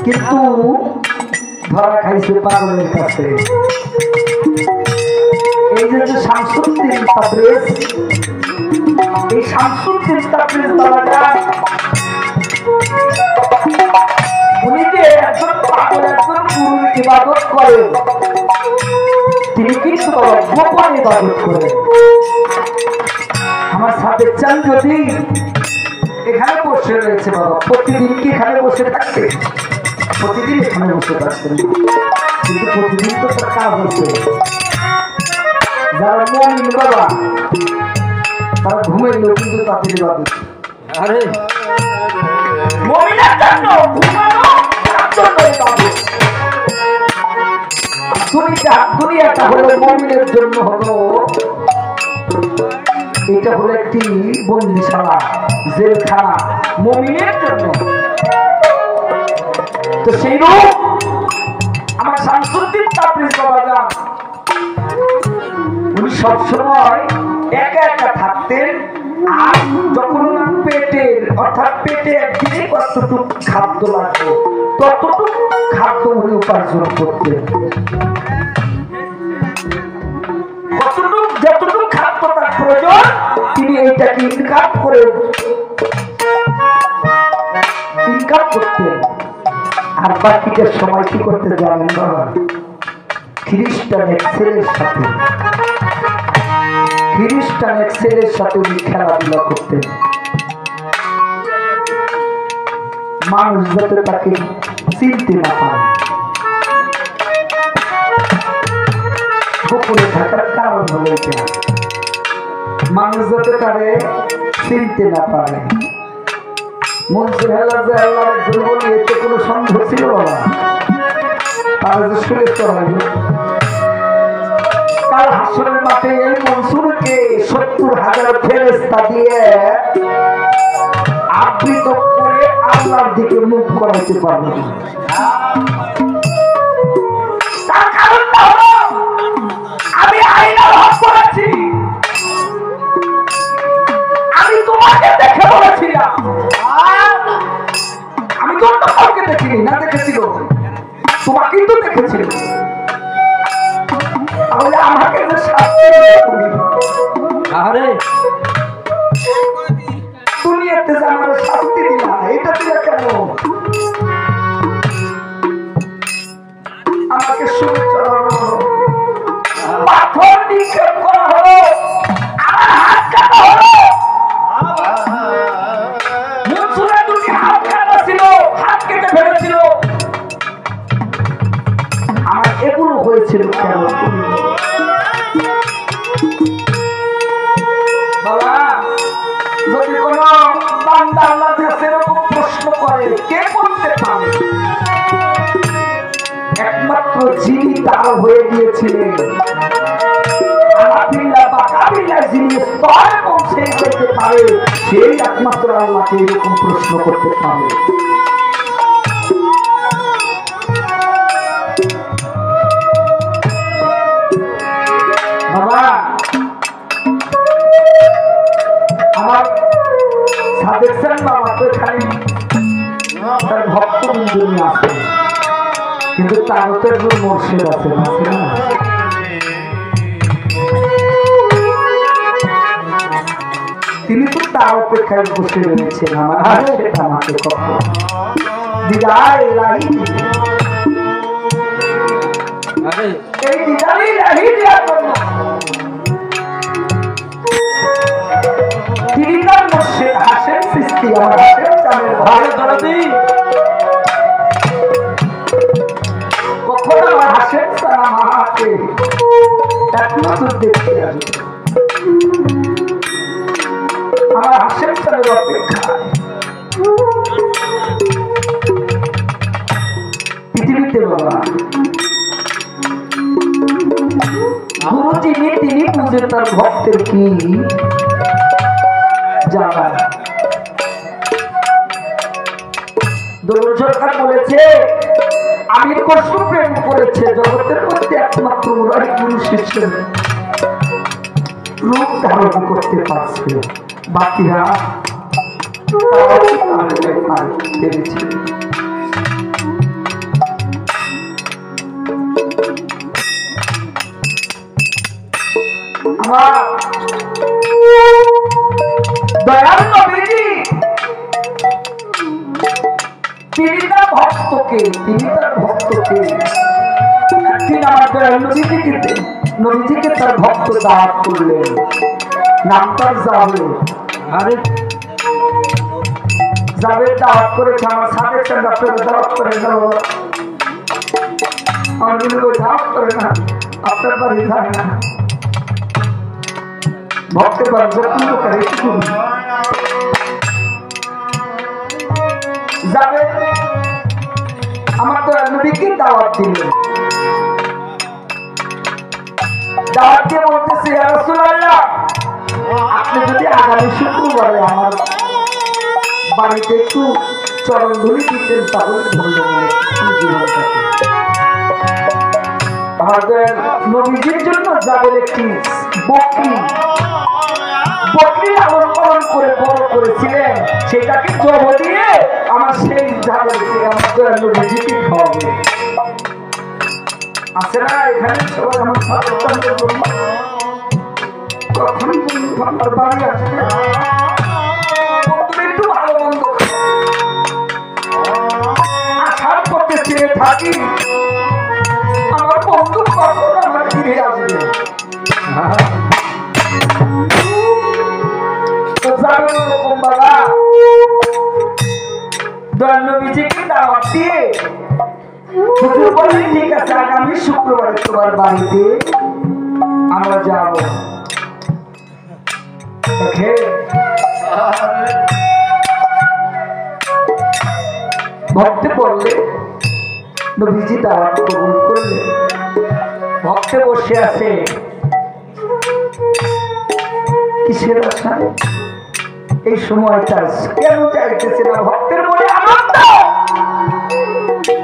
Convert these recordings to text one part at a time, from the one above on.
কিন্তু ধরা খাইছে পাগলের কাছে। এই যে শামসুদ্দিন তাবরেজ, এই শামসুদ্দিন তাবরেজ বাবাটা উনি যে একজন পাগল, একজন গুরুর ইবাদত করেন, তিনি কিন্তু গোপন ইবাদত করেন। আমার সাথে চান যদি এখানে বসে রয়েছে বাবা, প্রতিদিন কি এখানে বসে থাকবে? প্রতিদিন এখানে বসে থাকতেন, কিন্তু প্রতিদিন তো তার কাজ হচ্ছে। যারা মুমিন বাবা তারা ঘুমাইলেও কিন্তু তাদের ইবাদত। আরে মুমিনের জন্য ঘুমানো তার জন্য ইবাদত। দুনিয়াটা হলো মুমিনের জন্য, হলো এটা হলো একটি বন্দিশালা, জেলখানা মুমিনের জন্য। তো সেই রূপ আমার শামসুদ্দিন তাবরেজ বাবা যান, উনি সবসময় একা একা থাকতেন। আর যখন ওনার পেটের অর্থাৎ পেটে একদিনে কতটুকু খাদ্য লাগবে ততটুকু খাদ্য উনি উপার্জন করতেন। যতটুকু খাদ্য তার প্রয়োজন তিনি এইটাকে ইনকাম করতেন। আর বাকিটার সময় কি করতে জানেন বাবা? খ্রিস্টান এক ছেলের সাথে উনি খেলাধুলা করতেন। মানুষ যাতে তাকে চিনতে না পারে, গোপনে থাকার কারণ হলো এটা। মানুষ যাতে তারে চিনতে না পারে। মনসুর হেলা যে আল্লাহ একজন বলি এতে কোনো সন্দেহ ছিল না, তারা যে শুনে চড়াইল কাল হাসরের মাঠে এই মনসুরকে 70,000 ফেরেশতা দিয়ে আবৃত করে আল্লাহর দিকে মুখ করাইতে পারবে না। তার কারণটা হলো আমি আইনার হক করেছি, আমি তোমাকে দেখে বলেছিলাম, আমি তো অন্য কাউকে দেখিনি, না দেখেছিল তোমাকেই তো দেখেছিল। তাহলে আমাকে যে শাস্তি দিলে তুমি, আরে দুনিয়াতে যে আমার শাস্তি দিলা এটা দিলে কেন? আমাকে শুনে চড়ানো হলো, পাথর নিক্ষেপ করা হলো, আমার হাত কাটা হলো। মনসুরের দুটি হাত কাটা ছিল, হাত কেটে ফেলেছিল। আমার এগুলো হয়েছিল কেন? বাবা, যদি কোনো বান্দা আল্লাহর কাছে এরকম প্রশ্ন করে কে করতে পারে? একমাত্র যিনি তার হয়ে গিয়েছিলেন আলাবিল্লাহ বা কাবিল্লাহ, যিনি স্তরে পৌঁছে যেতে পারে, সেই একমাত্র আল্লাহকে এরকম প্রশ্ন করতে পারে। বাবা, আমার সাদেকশন বাবা তো এখানে তার ভক্তবৃন্দ নিয়ে আসে, কিন্তু তারও তো একজন মুর্শিদ আছে না? তিনি তো তার অপেক্ষায় বসে রয়েছেন। আমার সেটা আমাকে কখন দিদার রাহি, এই দিদারই রাহি দেওয়ার জন্য তিনি তার মুর্শিদ হাসেম সৃষ্টি, আমার হাসেম চামের ভালো দরদি। কখন আমার হাসেম সারা মাকে এক নজর দেখতে আসবে, আমার হাসেম চামের অপেক্ষায় পৃথিবীতে। বাবা, গুরু যিনি তিনি বুঝে তার ভক্তের কি জানা। দোলন সরকার বলেছে আমির কষ্ট প্রেম করেছে জগতের মধ্যে একমাত্র গুরু শিষ্যের রূপ ধারণ করতে পারছে, বাকিরা পেরেছে। আমার দয়াল নবীজি তিনি তার ভক্তকে একদিন আমার দয়াল নবীজিকে তার ভক্ত দাওয়াত করলেন, নাম তার জাবেদ। আরে জাবেদ দাওয়াত করেছে, আমার সাথে সঙ্গে আপনারা দাওয়াত করে যাবো, আমার দাওয়াত করে না, আপনার বাড়ি যায় না, ভক্তের বাড়ি যত্ন করে যাবে। আমার তো নবীকে দাওয়াত দিলেন, দাওয়াত দিয়ে বলতেছে ইয়া রাসূলুল্লাহ, আপনি যদি আগামী শুক্রবারে আমার বাড়িতে একটু চরণ ধুলি দিতেন তাহলে ধন্য জীবনটাকে। আমাদের নবীজির জন্য যাবেন একটি বকরি লালন পালন করে বড় করেছিলেন, সেটাকে জব দিয়ে আমার সেই যাবেনকে আমাদের নবীজিকে খাওয়াবে। আছে না এখানে সবাই আমার সন্তানদের জন্য কখন আমার বাড়ি আসবে, একটু ভালো মন্দ আশার করতে চেয়ে থাকি আমার বন্ধু কখন আমার ফিরে আসবে। বাবা দয়াল নবীজিকে দাওয়াত দিয়ে হুজুর বললেন ঠিক আছে আগামী শুক্রবারে তোমার বাড়িতে আমরা যাব। দেখে ভক্তে পড়লে নবীজি দাওয়াত কবুল করলে ভক্তে বসে আছে কিসের আশায় এই সময়টা কেন চাইতেছে না ভক্তের মনে আনন্দ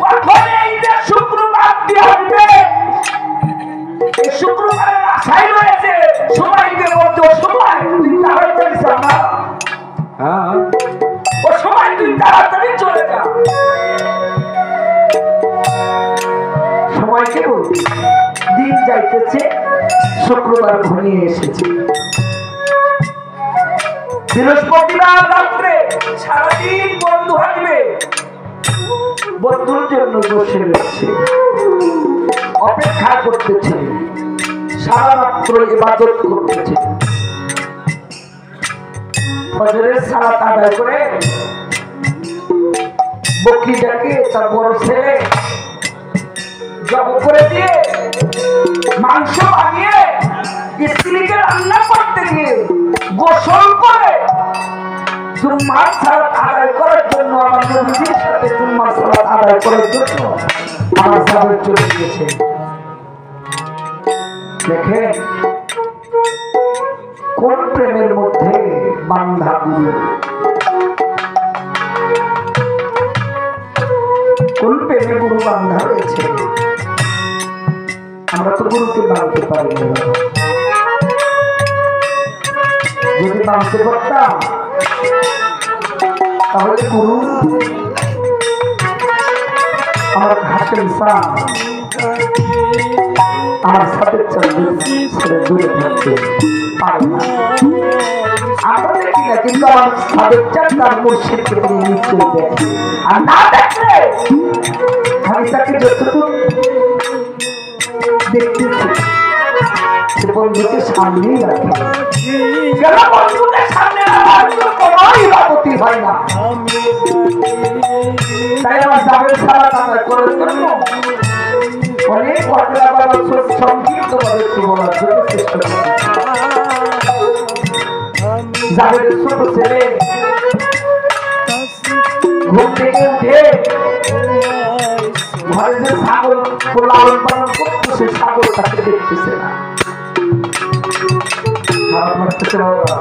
কখন এই যে শুক্রবার দিয়ে আসবে এই শুক্রবারের আশায় রয়েছে সময়কে বলতে ও সময় তুই তাড়াতাড়ি না ও সময় তুই তাড়াতাড়ি চলে যা সময়কে বলতে দিন যাইতেছে শুক্রবার ঘনিয়ে এসেছে বৃহস্পতিবার রাত্রে সারাদিন বন্ধু আসবে বন্ধুর জন্য বসে রয়েছে অপেক্ষা করতেছে সারা রাত্র ইবাদত করতেছে ফজরের সালাত আদায় করে বকরিটাকে তার বড় ছেলে জব করে দিয়ে মাংস বানিয়ে স্ত্রীকে রান্না করতে গিয়ে গোসল করে জুম্মার সালাত আদায় করার জন্য আমার নবীজির সাথে জুম্মার সালাত আদায় করার জন্য আমার সাথে চলে গিয়েছে দেখেন কোন প্রেমের মধ্যে বান্ধা গুরু কোন প্রেমে গুরু বান্ধা রয়েছে আমরা তো গুরুকে মানতে পারি না যদি মানতে পারতাম তাহলে গুরু আমার ঘাসের ইনসান আমার সাথে ছেড়ে দূরে থাকতে পারে না আমরা দেখি না কিন্তু আমার সাথে তার মুর্শিদকে তিনি নিশ্চয় দেখে আর না দেখলে আমি তাকে যতটুকু দেখতেছি সে বন্ধুকে সামনেই রাখে কেন বন্ধুকে সামনে কোনো ইবাদতই হয় না তাই আমার জাবের সালাত আদায় করার জন্য অনেক ঘটনা বলার সংক্ষিপ্ত ভাবে একটু বলার জন্য চেষ্টা করি জাবেরের ছোট ছেলে ঘুম থেকে উঠে ঘরে যে ছাগল লালন পালন করতো সে ছাগল তাকে দেখতেছে না খারাপ লাগতেছে বাবা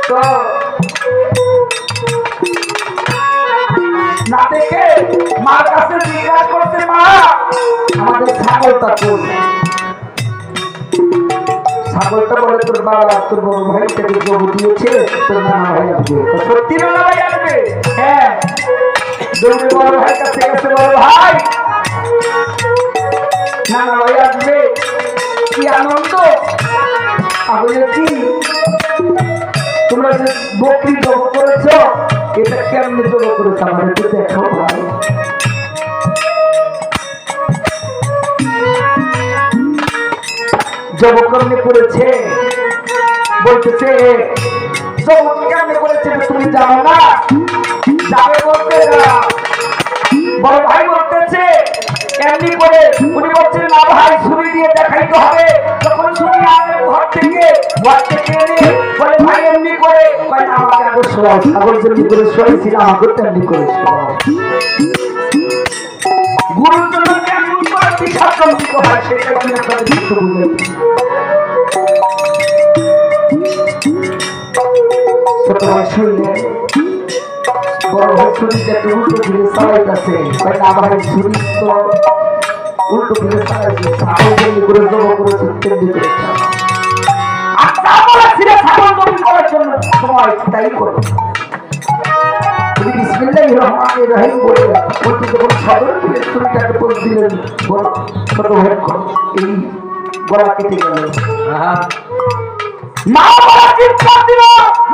তো না দেখে মার কাছে জিজ্ঞাসা করছে মা আমাদের ছাগলটা কোন ছাগলটা বলে তোর বাবা তোর বড় ভাই থেকে জব দিয়েছে তোর নানা ভাই আসবে সত্যি নানা ভাই আসবে হ্যাঁ দৌড়ে বড় ভাই কাছে গেছে বড় ভাই নানা ভাই আসবে কি আনন্দ তাহলে কি তোমরা যে বকরি জব করেছ এটা কেমনি জব করেছ আমার একটু দেখো ভাই জবকর্মে করেছে বলতেছে জবকর্মে করেছে তুমি জানো না যাবে বলতে বড় ভাই বলতেছে এমনি করে উনি বলছেন না ভাই ছুরি দিয়ে দেখাইতে হবে যখন ছুরি আনে ঘর থেকে এনে বলে ভাই এমনি করে আমাকে আগে শোয়াও ছাগল যেমনি করে শোয়াইছিল আমাকে তেমনি করে শোয়াও গুরুর জন্য কেমন করে পিছার কম্পিত হয় সেটা আমি আপনাদের দিতে বুঝাই ছোট ভাই শুনলে বড় ভাই ছুরিতে একটা উল্টো ফিরে চালাইতেছে না ভাই ছুরি তো উল্টো ফিরে চালাইছে ছাগল যেমনি করে জমা করেছে তেমনি করে আর তা বলেছিল ছাগল জমি করার জন্য সময় তাই করো তুমি বিসমিল্লাহির রহমানির রহিম বলে বলতে যখন সদর থেকে ছুরিটাকে পড়ে দিলেন ছোট ভাই এই গলা কেটে গেল মা বলা চিৎকার দিল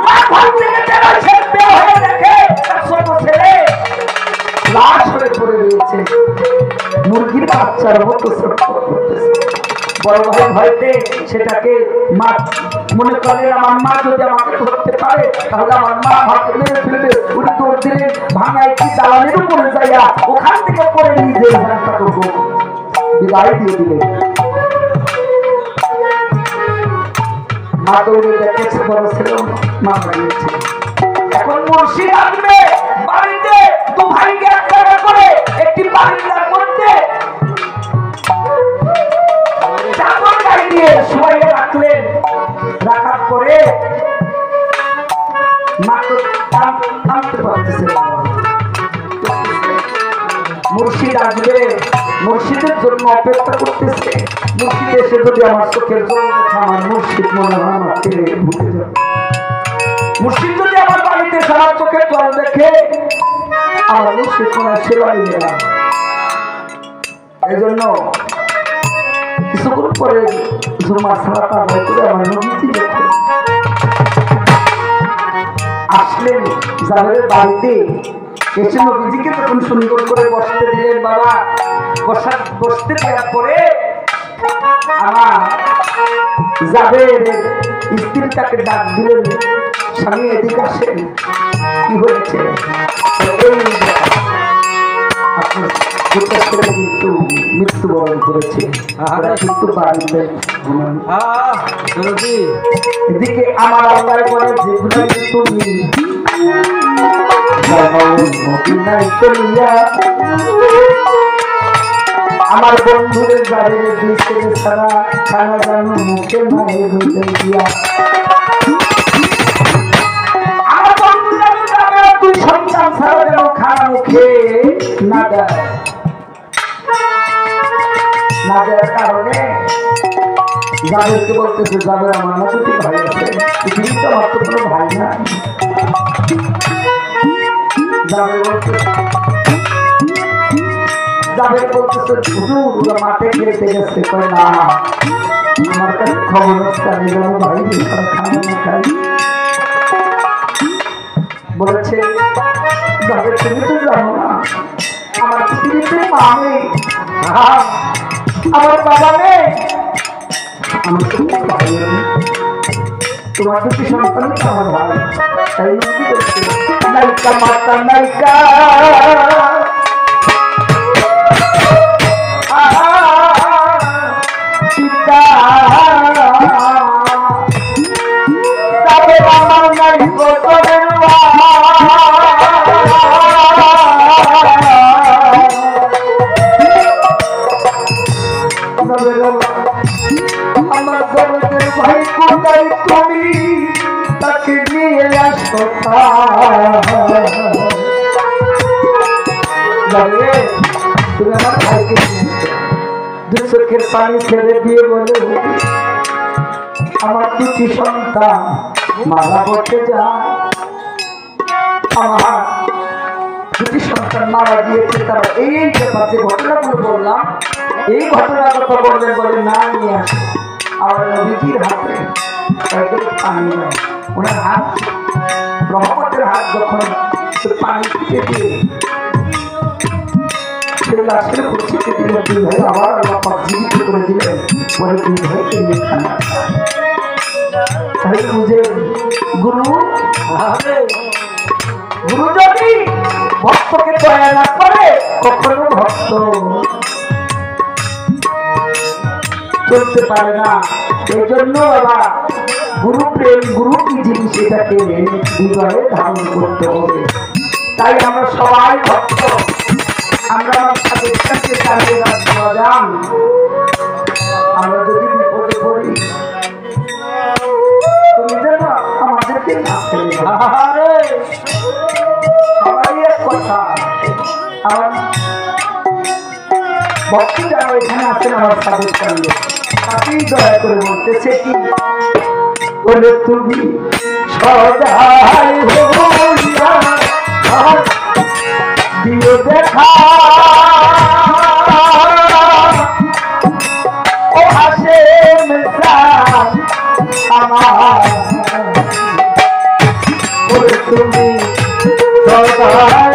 মা ঘর থেকে বের হয়ে দেখে তার ছোট ছেলে লাশ হয়ে পড়ে রয়েছে মুরগির বাচ্চার মতো ছটফট করতেছে বড় ভাই ভয়তে সেটাকে মা মনে করে আমার মা যদি আমাকে ধরতে পারে তাহলে আমার মা হাতে মেরে ফেলবে উনি দৌড় দিলেন ভাঙা একটি দালানের উপরে যাইয়া ওখান থেকে পরে নিজে বিদায় দিয়ে দিলেন মা দৌড়ে দেখেছে বড় ছেলে মা বাড়িয়েছে। এখন মুর্শিদ আসবে বাড়িতে, তো ভাইকে একটা করে একটি বাড়ির মধ্যে চাদর গায়ে দিয়ে শুয়ে রাখলেন। রাখার পরে মা তো থামতে পারতেছে না। মুর্শিদ আসবে, মুর্শিদের জন্য অপেক্ষা করতেছে। মুর্শিদ এসে যদি আমার চোখের জল দেখে আমার মুর্শিদ মনে হয় আমার ছেলে ভুলে যাবে। মুর্শিদ যদি আমার বাড়িতে সারা চোখের জল দেখে আমার মুর্শিদ মনে হয় সেবাই গেলাম। এই জন্য কিছুক্ষণ পরে জুমা সালাত আদায় করে আমার নবীজি দেখে আসলেন জাবেরের বাড়িতে। এসে নবীজিকে যখন সুন্দর করে বসতে দিলেন, বাবা বসতে দেওয়ার পরে আমার জাবের স্ত্রী তাকে ডাক দিলেন, স্বামী এদিকে আসেন, কি হয়েছে? মৃত্যুবরণ করেছে, কিন্তু বাড়িতে এদিকে আমার আল্লাহ বলে যে তুমি আমার বন্ধুদের বাড়ির দিচ্ছে ছাড়া খানা জানো মুখে মায়ের হইতে দিয়া। আমার বন্ধুরা দুই সন্তান ছাড়া যেন খানা মুখে না দেয়, না দেওয়ার কারণে যাদেরকে বলতেছে যাবে আমার না দুটি ভাই আছে, পৃথিবীতে আমার তো কোনো ভাই নাই। যাবে বলতেছে হুজুর ওরা মাঠে খেলতে গেছে, কয় না আমার কাছে খবর হচ্ছে আমি যেন ভাই খানা না খাই। বলেছে যাবে তুমি তো জানো না আমার পৃথিবীতে মা নেই, আমার বাবা নেই, আমার তো ভাই নেই, তোমার দুটি সন্তান আমার ভাই। তাই কি করছে নায়িকা মাতা নায়িকা পিতা তবে আমার নাই গোতরের আমার দরদের ভাই কোথায় তুমি তাকে নিয়ে আসো। তুমি আমার ভাইকে দু চোখের পানি ছেড়ে দিয়ে বলে আমার দুটি সন্তান মারা পড়তে যায়, আমার দুটি সন্তান মারা গিয়েছে। তারা এই ব্যাপার যে ঘটনাগুলো বললাম এই ঘটনার কথা বললেন, বলে না নিয়ে আসে আমার নবীজির হাতে পানি নেয়। ওনার হাত রহমতের হাত যখন পানি ছিটে দিয়ে সে লাশের উপর ছিটে দিল, দুই ভাই আবার আল্লাহ পাক জীবিত করে দিলেন। বলে দুই ভাইকে নিয়ে খানা তাই বুঝে গুরু গুরু যদি ভক্তকে দয়া না করে কখনো ভক্ত চলতে পারে না। এই জন্য বাবা গুরু প্রেম গুরু কি জিনিস এটাকে হৃদয়ে ধারণ করতে হবে। তাই আমরা সবাই ভক্ত, আমরা আমার সাথে চালিয়ে যান। আমরা যদি বিপদে পড়ি তুমি যেন আমাদেরকে না ফেলে সবাই এক কথা। আমার ভক্তি যারা এখানে আছেন আমার সাথে চালিয়ে আপনি দয়া করে বলতেছে কি বলে তুমি সদাই দিও দেখা ও হাসে আমার বলে তুমি সদাই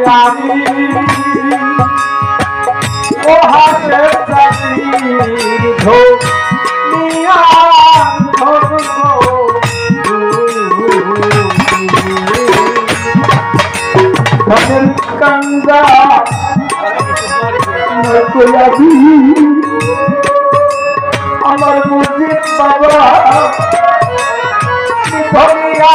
আমি ও হাসে ধনিয়া ধনের কান্দা আমার মুজিব বাবা ধনিয়া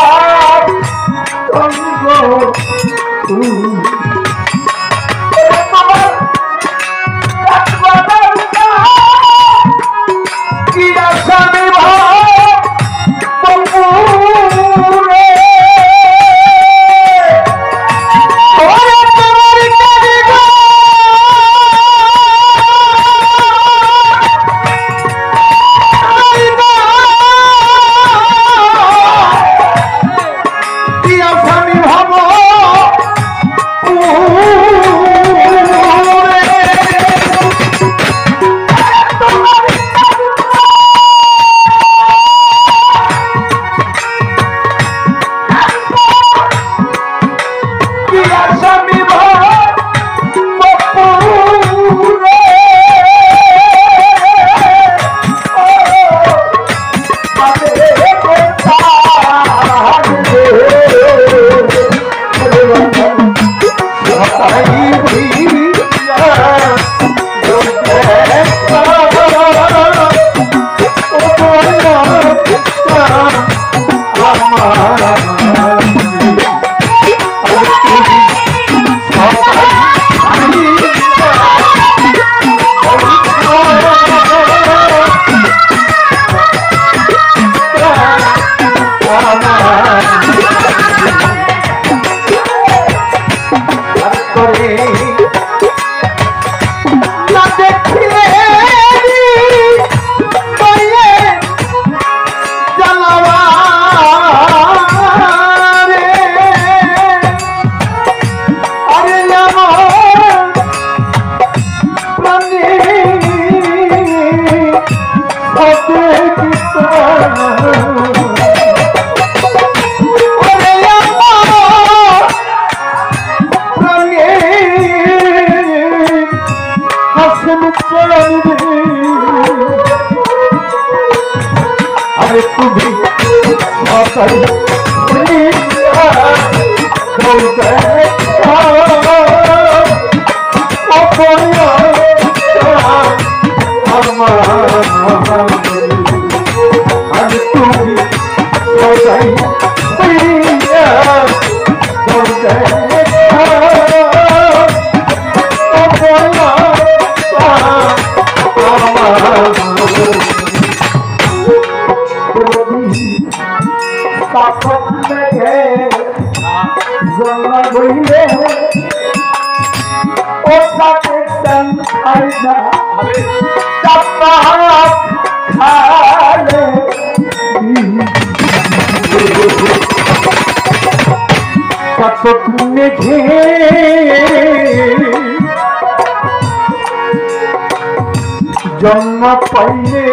জন্ম পাইলে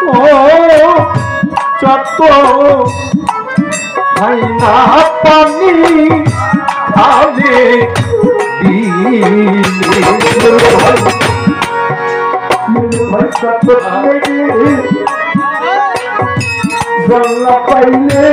ও চত না পানি খালে জন্ম পাইলে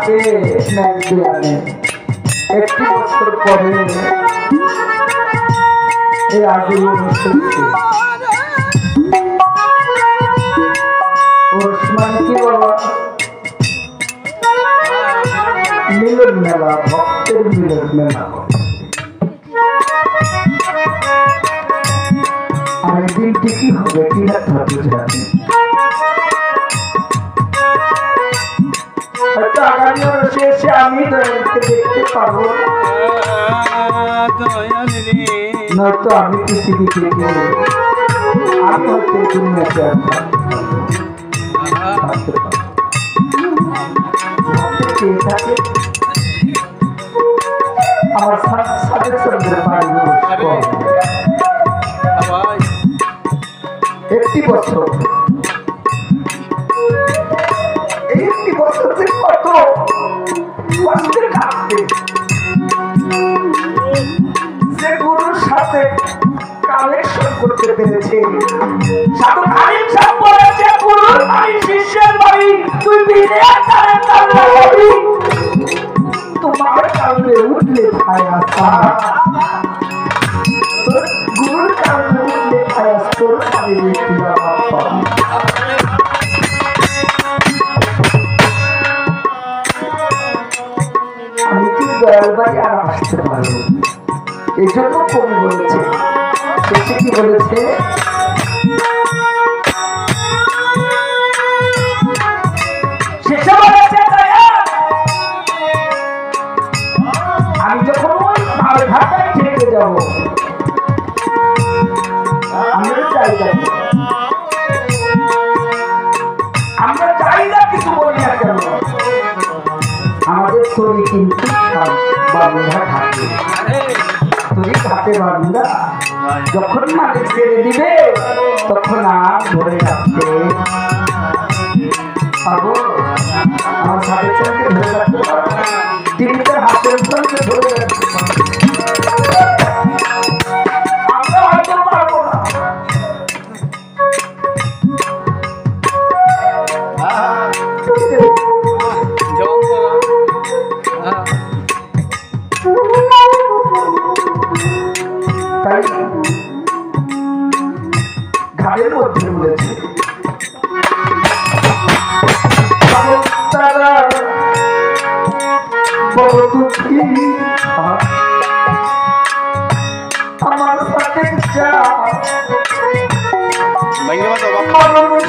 থাকে ম্যাগডিয়ানে। একটি বছর পরে এই আগুন অনুষ্ঠিত ওসমান কি বলা মিলন মেলা, ভক্তের মিলন মেলা। আর দিনটি কি হবে কি না জানি, হয়তো আগামী বর্ষে এসে আমি দয়ালকে দেখতে পাবো, নয়তো আমি পৃথিবী থেকে আমি হয়তো দুনিয়াতে থাকে। আমার একটি বছর, এই একটি বছর কত কষ্টের ঘাটতে যে গুরুর সাথে কালেকশন করতে পেরেছে। সাধু কালিম সাহেব বলেছে, গুরুর বাড়ি শিষ্যের বাড়ি, তুই বিনে তোমার কারণে উঠলে ছায়া, গুরুর কারণে উঠলে ছায়া, তোর কারণে আমি কি দয়াল বাড়ি আর আসতে পারবো। এই জন্য কবি বলেছে, শেষে কি বলেছে, শেষে বলেছে আমি যখন ওই ভাড়া ঘাটায় থেকে যাবো, আমরা চাই যাবো, আমরা চাই না কিছু বলি না কেন, আমাদের তৈরি কিন্তু বান্ধা থাকে, তৈরি হাতে বান্ধা। যখন মালিক ছেড়ে দিবে তখন আর ধরে রাখতে পাবো। আমার সাথে ছেলেকে ধরে রাখতে পারবো, টিভিতে হাতের সঙ্গে ধরে রাখতে পারবো, আমরা হয়তো পারবো না। তাই ঘাটের মধ্যে বলেছে, তারা বড় দুঃখী আমার সাথে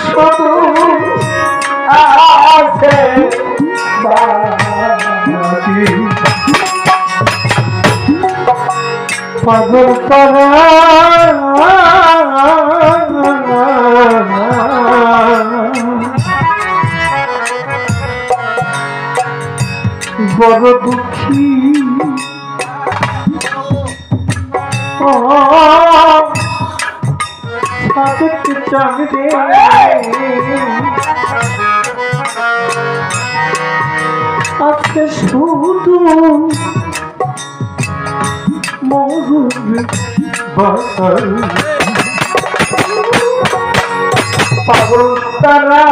শুধু আছে পাগল করা বড় দুঃখী চাঁদে আজকে শুধু মরুর বাতাল পাগল তারা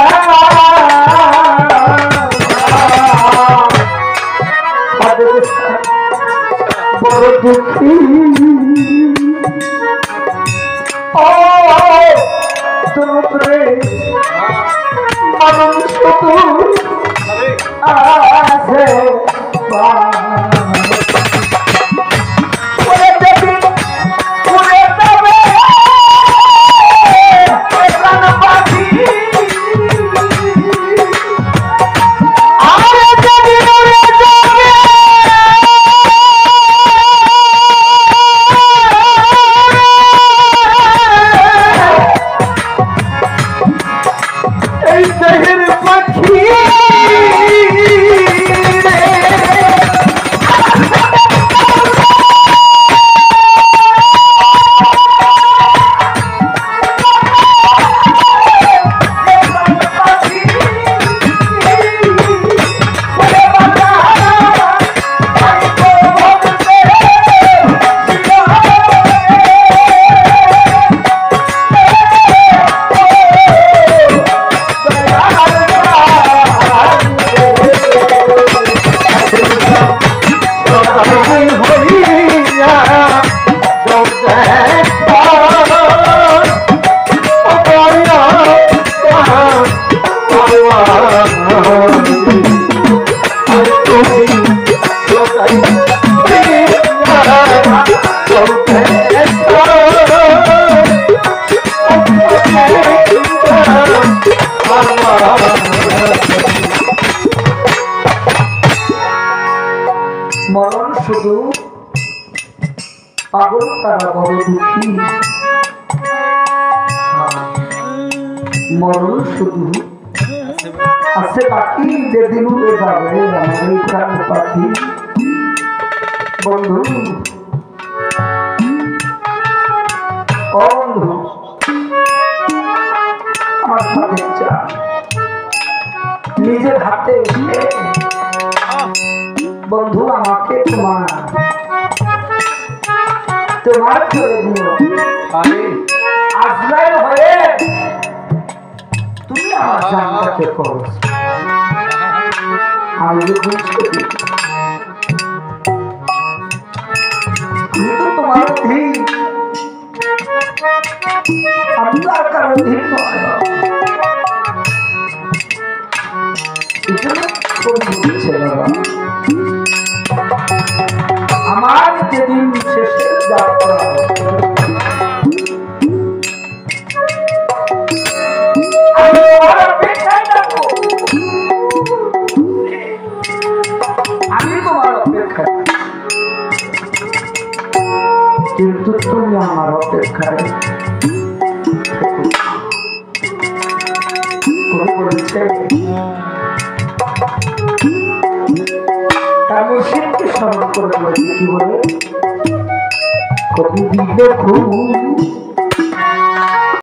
বড় দুঃখী ও তুমরে মানুষ শুধু আছে শুধু পাগল তারা বড় দুঃখী, মরণ শুধু আছে বাকি, যেদিন উড়ে যাবে আমার এই প্রাণ পাখি। বন্ধু ও বন্ধু আমার সাথে চা, নিজের হাতে এসে বন্ধু আমাকে তোমার করে দিও। আজরাইল হয়ে তুমি আমার জানটাকে করো, আমি তোমার অধীন, আমি আর কারো অধীন নয়। আমার যেদিন শেষে যাত্রা আমি তোমার অপেক্ষায়, কিন্তু তুমি আমার অপেক্ষায় বলেছে। আমি শিল্পী স্মরণ করে বলেছি কি বলে, কবি দেখুন